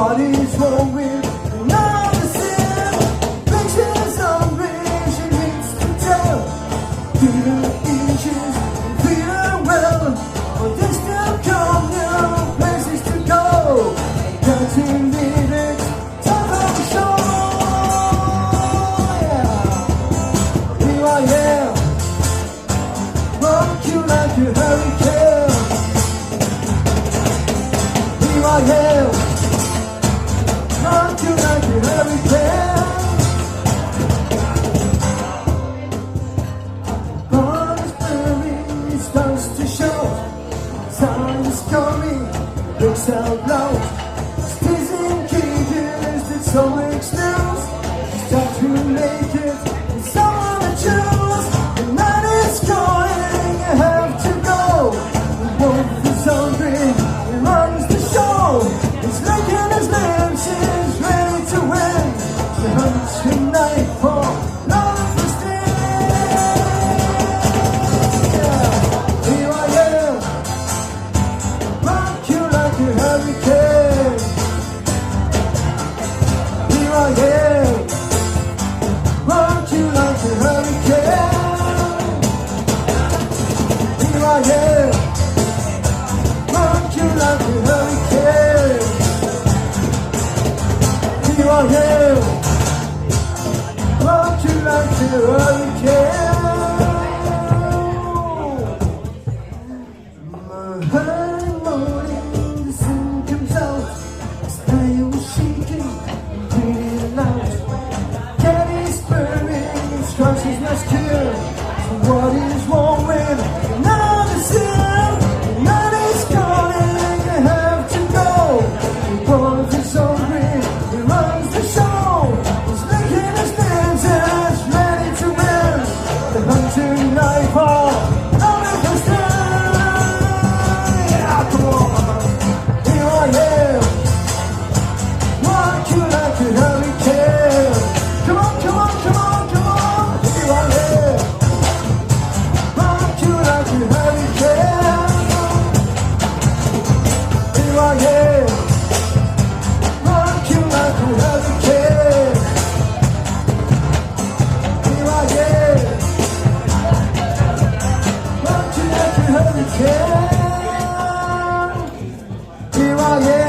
What is wrong with another sin? Pictures on vision needs to tell. Feeling inches, feeling well. But there's still come new places to go. Counting minutes, time for the show. Yeah. Here I am, rock you like a hurricane. Here I am, rock you like a hurricane. Born is burning, it starts to show. Time is coming, looks out loud. Squeezing cages, it's always news. Start to make it, it's someone to choose. The night is calling, you have to go. The wolf is hungry, he runs the show. He's licking his lips, he's ready to win. The hunt's tonight for love for Here I am, rock you like a hurricane. Here I am, rock you like a hurricane. Here I am, rock you like a hurricane. Here I am, rock you like a hurricane. Early morning, the sun comes out. Sky was shaking, breathing loud. Cat is burning, its conscience must cure. So what is wrong with another sin? The night is calling, you have to go. The wolf is hungry, he runs the show. He's licking his lips and he's ready to win. The hunting nightfall, all of us come on. Here I am, rock you like a hurricane. Come on, come on, come on, come on. Here I am, rock you like a hurricane. Here I am, rock you like a hurricane. Here I am, rock you like a hurricane. Here I am.